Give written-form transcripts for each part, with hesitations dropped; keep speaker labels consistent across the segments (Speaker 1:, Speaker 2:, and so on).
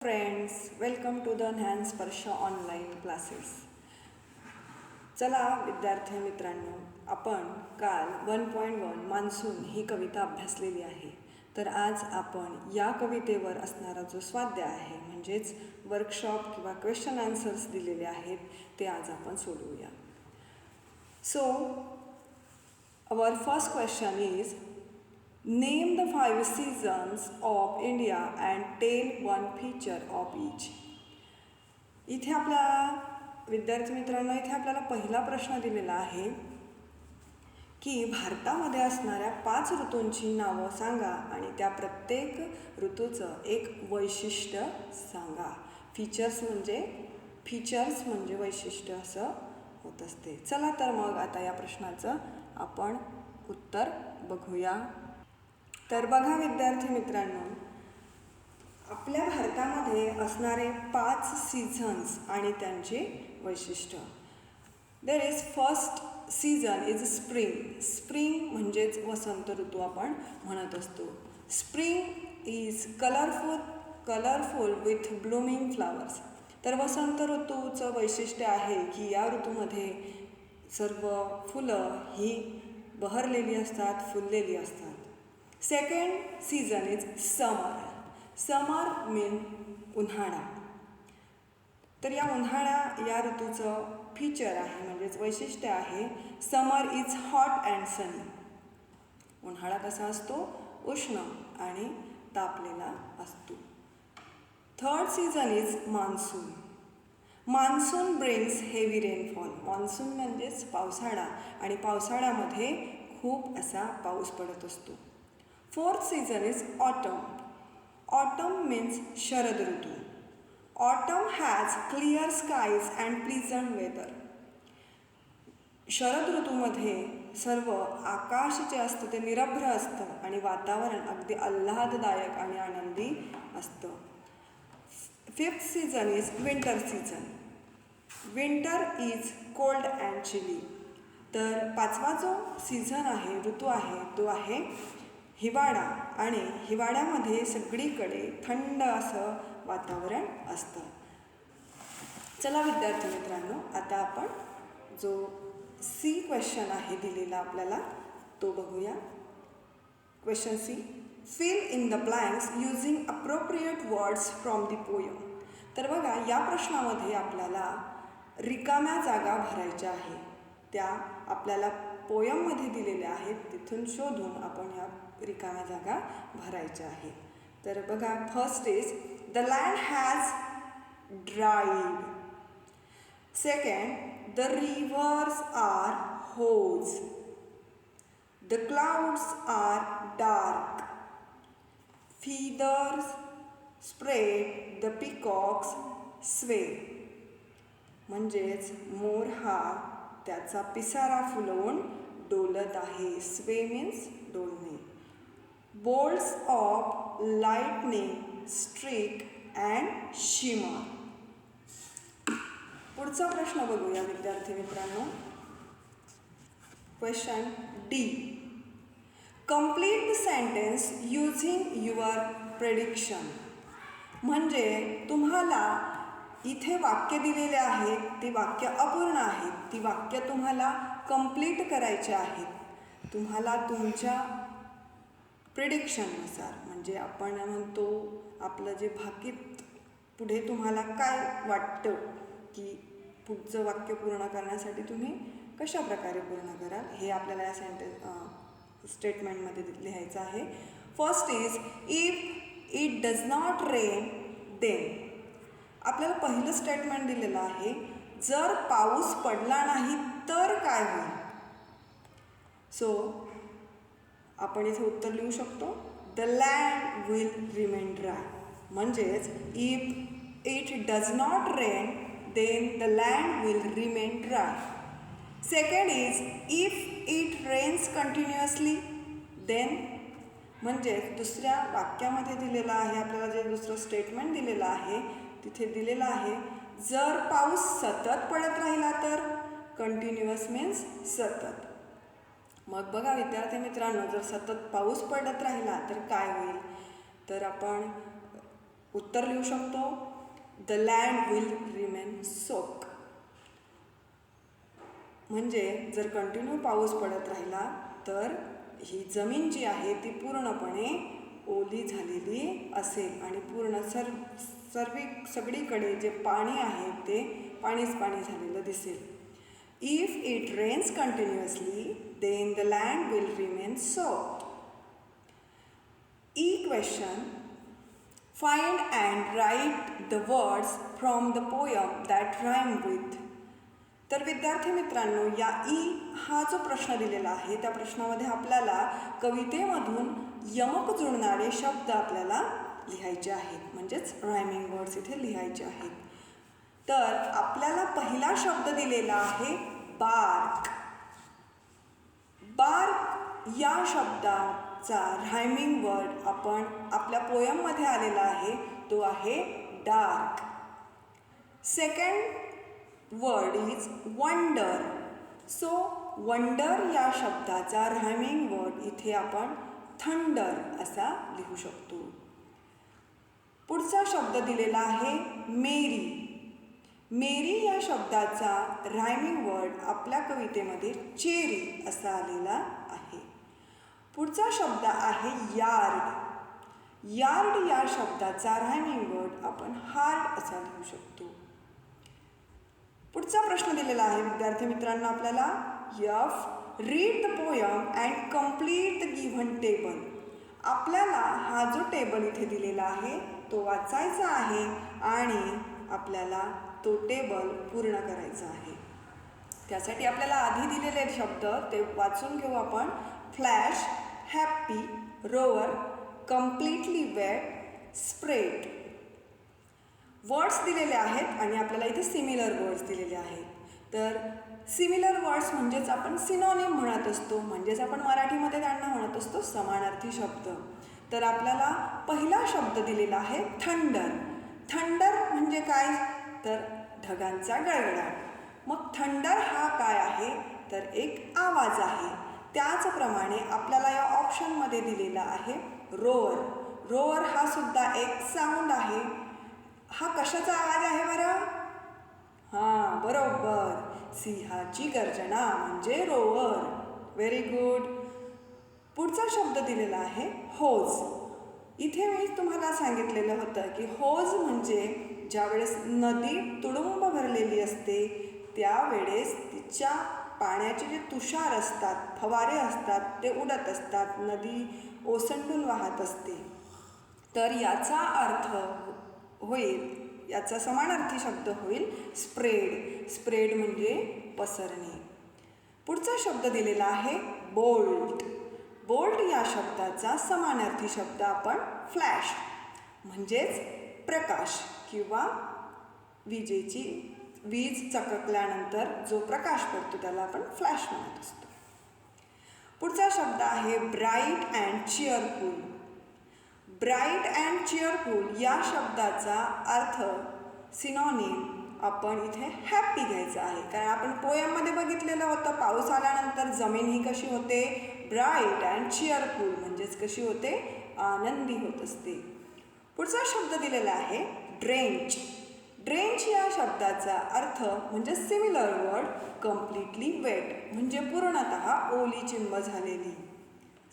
Speaker 1: Friends, welcome to the ज्ञान स्पर्श online classes. चला विद्यार्थी मित्रांनो, आपण काल 1.1 मान्सून ही कविता अभ्यासलेली आहे. तर आज आपण या कवितेवर असणारा जो स्वाध्याय आहे म्हणजेच वर्कशॉप किंवा क्वेश्चन आन्सर्स दिलेले आहेत ते आज आपण सोडवूया. So our first question is Name the 5 seasons of India and tell one feature of each. इथे आपल्या विद्यार्थी मित्रांनो इथे आपल्याला पहिला प्रश्न दिलेला आहे की भारतामध्ये असणाऱ्या 5 ऋतूंची नावं सांगा आणि त्या प्रत्येक ऋतूचं एक वैशिष्ट्य सांगा. फीचर्स म्हणजे वैशिष्ट्य असं होत असते. चला तर मग आता या प्रश्नाचं आपण उत्तर बघूया. तर बघा विद्यार्थी मित्रांनो, आपल्या भारतामध्ये असणारे 5 सीझन्स आणि त्यांचे वैशिष्ट्य. There is first season is spring. Spring म्हणजेच वसंत ऋतू आपण म्हणत असतो. Spring is colourful with blooming flowers. तर वसंत ऋतूचं वैशिष्ट्य आहे की या ऋतूमध्ये सर्व फुलं ही बहरलेली असतात, फुललेली असतात. Second season is summer. Summer mean उन्हाळा. तर या ऋतूचं फीचर आहे म्हणजेच वैशिष्ट्य आहे summer is hot and sunny. उन्हाळा कसा असतो? उष्ण आणि तापलेला असतो. Third season is monsoon. Monsoon brings heavy rainfall. Monsoon म्हणजेच पावसाळा आणि पावसाळ्यामध्ये खूप असा पाऊस पडत असतो. Fourth season is autumn. Autumn means शरद ऋतू. Autumn has clear skies and pleasant weather. शरद ऋतूमध्ये सर्व आकाश जे असतं ते निरभ्र असतं आणि वातावरण अगदी आल्हाददायक आणि आनंदी असतं. Fifth season is winter season. Winter is cold and chilly. तर 5वा जो सीझन आहे, ऋतू आहे, तो आहे हिवाळा आणि हिवाळ्यामध्ये सगळीकडे थंड असं वातावरण असतं. चला विद्यार्थी मित्रांनो, आता आपण जो सी क्वेश्चन आहे दिलेला आपल्याला तो बघूया. Question C, fill in the blanks using appropriate words from the poem. तर बघा या प्रश्नामध्ये आपल्याला रिकाम्या जागा भरायच्या आहे. त्या आपल्याला पोयममध्ये दिलेल्या आहेत, तिथून शोधून आपण ह्या रिकाम्या जागा भरायच्या आहेत. तर बघा, first is the land has dried. Second, the rivers are hose. The clouds are dark. feathers spread, the peacocks sway. म्हणजेच मोर हा त्याचा पिसारा फुलवून डोलत आहे. स्वे मीन्स डोलणे. Bolts of lightning streak and shimmer. पुढचा प्रश्न बघूया विद्यार्थी मित्रांनो. Question D, complete the sentence using your prediction. म्हणजे तुम्हाला इथे वाक्य दिलेले आहेत, ती वाक्य अपूर्ण आहेत, ती वाक्य तुम्हाला कंप्लीट करायची आहेत. तुम्हाला तुमच्या प्रिडिक्शननुसार, म्हणजे आपण म्हणतो आपलं जे भाकीत पुढे तुम्हाला काय वाटतं की पुढचं वाक्य पूर्ण करण्यासाठी तुम्ही कशा प्रकारे पूर्ण कराल हे आपल्याला या स्टेटमेंटमध्ये लिहायचं आहे. First is if it does not rain then. आपल्याला पहिलं स्टेटमेंट दिलेलं आहे, जर पाऊस पडला नाही तर काय होईल. सो आपण इथे उत्तर लिहू शकतो, the land will remain dry. म्हणजेच if it does not rain then the land will remain dry. Second is if it rains continuously then. म्हणजे दुसऱ्या वाक्यामध्ये दिलेलं आहे आपल्याला, जे दुसरं स्टेटमेंट दिलेलं आहे तिथे दिलेलं आहे, जर पाऊस सतत पडत राहिला तर. कंटिन्युअस मीन्स सतत. मग बघा विद्यार्थी मित्रांनो, जर सतत पाऊस पडत राहिला तर काय होईल. तर आपण उत्तर लिहू शकतो, the land will remain soak. म्हणजे जर कंटिन्यू पाऊस पडत राहिला तर ही जमीन जी आहे ती पूर्णपणे ओली झालेली असेल आणि पूर्ण सगळीकडे जे पाणी आहे ते पाणीच पाणी झालेलं दिसेल. If it rains continuously then the land will remain soaked. E question, find and write the words from the poem that rhyme with. तर विद्यार्थी मित्रांनो, या ई हा जो प्रश्न दिलेला आहे त्या प्रश्नामध्ये आपल्याला कवितेमधून यमक जुळणारे शब्द आपल्याला लिहायचे आहेत, म्हणजेच रायमिंग वर्ड्स इथे लिहायचे आहेत. तर आपल्याला पहिला शब्द दिलेला आहे बार्क. बार्क या शब्दाचा रायमिंग वर्ड आपण आपल्या पोयममध्ये आलेला आहे तो आहे dark. Second word is wonder. So wonder या शब्दाचा रायमिंग वर्ड इथे आपण थंडर असा लिहू शकतो. पुढचा शब्द दिलेला आहे मेरी. मेरी या शब्दाचा रायमिंग वर्ड आपल्या कवितेमध्ये चेरी असा आलेला आहे. पुढचा शब्द आहे यार्ड. यार्ड या शब्दाचा रायमिंग वर्ड आपण हार्ड असा लिहू शकतो. पुढचा प्रश्न दिलेला आहे विद्यार्थी मित्रांनो आपल्याला, F read the poem and complete the given table. आपल्याला हा जो टेबल इथे दिलेला आहे तो वाचायचा आहे आणि आपल्याला तो टेबल पूर्ण करायचा आहे. त्यासाठी आपल्याला आधी दिलेले शब्द ते वाचून घेऊ आपण. Flash, happy, roar, completely wet, spread. Words दिलेले आहेत आणि आपल्याला इथे सिमिलर वर्ड्स दिलेले आहेत. तर सिमिलर वर्ड्स म्हणजेच आपण सिनोनिम म्हणत असतो, म्हणजेच आपण मराठीमध्ये त्यांना म्हणत असतो समानार्थी शब्द. तर आपल्याला पहिला शब्द दिलेला आहे थंडर. थंडर म्हणजे काय, तर ढगांचा गडगडाट. मग थंडर हा काय आहे, तर एक आवाज आहे. त्याचप्रमाणे आपल्याला या ऑप्शनमध्ये दिलेला आहे रोअर. रोअर हा सुद्धा एक साऊंड आहे. हा कशाचा आवाज आहे बरं? हां, बरोबर, सिंहाची गर्जना म्हणजे रोअर. Very good. पुढचा शब्द दिलेला आहे होज. इथे मी तुम्हाला सांगितलेलं होतं की होज म्हणजे ज्यावेळेस नदी तुडुंब भरलेली असते त्यावेळेस तिच्या पाण्याचे जे तुषार असतात, फवारे असतात ते उडत असतात, नदी ओसंडून वाहत असते. तर याचा अर्थ होईल, याचा समानार्थी शब्द होईल स्प्रेड. स्प्रेड म्हणजे पसरणे. पुढचा शब्द दिलेला आहे बोल्ट. बोल्ट या शब्दाचा समानार्थी शब्द आपण फ्लॅश म्हणजेच प्रकाश किंवा वीज चककल्यानंतर जो प्रकाश पडतो त्याला आपण फ्लॅश म्हणत असतो. पुढचा शब्द आहे bright and cheerful. Bright and cheerful या शब्दाचा अर्थ सिनॉनिम आपण इथे हॅप्पी घ्यायचा आहे, कारण आपण पोयममध्ये बघितलेलं होतं पाऊस आल्यानंतर जमीन ही कशी होते, ब्राईट अँड चिअरफुल म्हणजेच कशी होते, आनंदी होत असते. पुढचा शब्द दिलेला आहे ड्रेंच. ड्रेंच या शब्दाचा अर्थ म्हणजे सिमिलर वर्ड कम्प्लिटली वेट म्हणजे पूर्णतः ओली चिंब झालेली.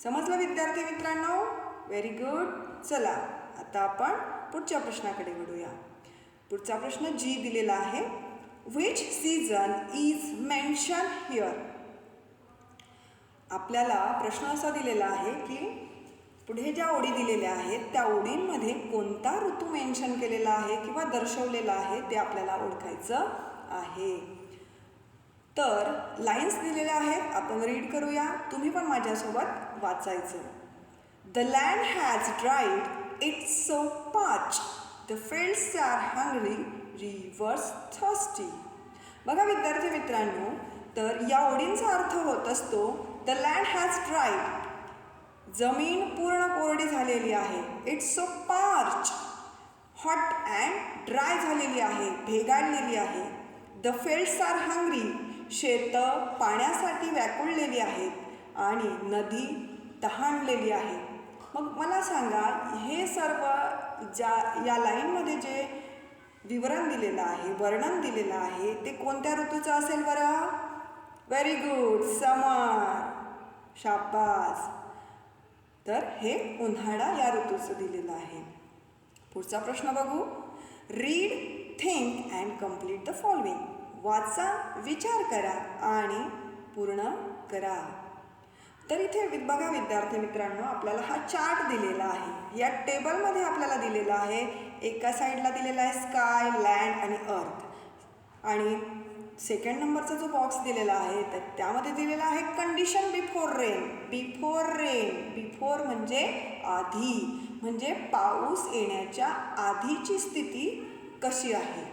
Speaker 1: समजलं विद्यार्थी मित्रांनो? Very good. चला आता आपण पुढच्या प्रश्नाकडे वळूया. पुढचा प्रश्न जी दिलेला आहे, which season is mention here. आपल्याला प्रश्न असा दिलेला आहे की पुढे ज्या ओळी दिलेल्या आहेत त्या ओळींमध्ये कोणता ऋतू मेन्शन केलेला आहे किंवा दर्शवलेला आहे ते आपल्याला ओळखायचं आहे. तर लाईन्स दिलेल्या आहेत, आपण रीड करूया. तुम्ही पण माझ्यासोबत वाचायचं. The land has dried, it's so parched. The fields are hungry, rivers thirsty. बघा विद्यार्थी मित्रांनो, तर या ओळींचा अर्थ होत असतो The land has dried. जमीन पूर्ण कोरडी झालेली आहे. It's so parched. Hot and dry झालेली आहे, भेगाडलेली आहे. The fields are hungry. शेतं पाण्यासाठी व्याकुळलेली आहेत आणि नदी तहानलेली आहे. मग मला सांगा, हे सर्व या लाईनमध्ये जे विवरण दिलेलं आहे, वर्णन दिलेलं आहे, ते कोणत्या ऋतूचं असेल बरं? व्हेरी गुड, समर. शाबास. तर हे उन्हाळा या ऋतूचं दिलेलं आहे. पुढचा प्रश्न बघू. Read, think and complete the following. वाचा, विचार करा आणि पूर्ण करा. तर इथे बघा विद्यार्थी मित्रांनो, आपल्याला हा चार्ट दिलेला आहे. या टेबलमध्ये आपल्याला दिलेला आहे, एका साईडला दिलेला आहे स्काय, लँड आणि अर्थ. आणि सेकंड नंबरचा जो बॉक्स दिलेला आहे तर त्यामध्ये दिलेला आहे condition before rain. Before rain, before म्हणजे आधी, म्हणजे पाऊस येण्याच्या आधीची स्थिती कशी आहे.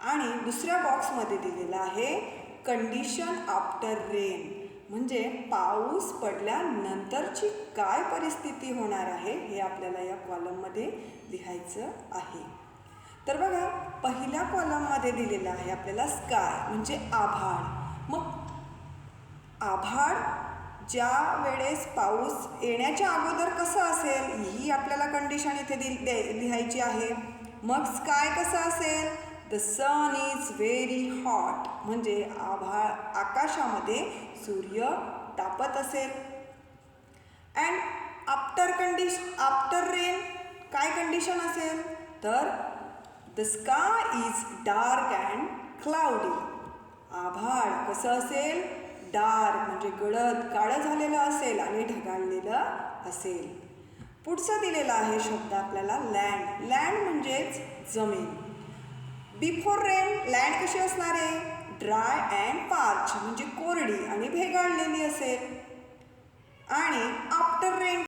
Speaker 1: आणि दुसऱ्या बॉक्समध्ये दिलेला आहे कंडिशन आफ्टर रेन, म्हणजे पाऊस पडल्यानंतरची काय परिस्थिती होणार आहे हे आपल्याला या कॉलममध्ये लिहायचं आहे. तर बघा, पहिल्या कॉलममध्ये दिलेलं आहे आपल्याला स्काय म्हणजे आभाळ. मग आभाळ ज्या वेळेस पाऊस येण्याच्या अगोदर कसं असेल ही आपल्याला कंडिशन इथे लिहायची आहे. मग स्काय कसं असेल? The sun is very hot, म्हणजे आकाशामध्ये सूर्य तापत असेल. अँड आफ्टर रेन काय कंडिशन असेल? तर the sky is dark and cloudy. आभाळ कसं असेल? डार्क म्हणजे गडद, काळं झालेलं असेल आणि ढगाळलेलं असेल. पुढचं दिलेलं आहे शब्द आपल्याला लँड. लँड म्हणजेच जमीन. बिफोर रेन लँड कशी असणार आहे? ड्राय अँड पार्च म्हणजे कोरडी आणि भेगाळलेली असेल. आणि आफ्टर रेन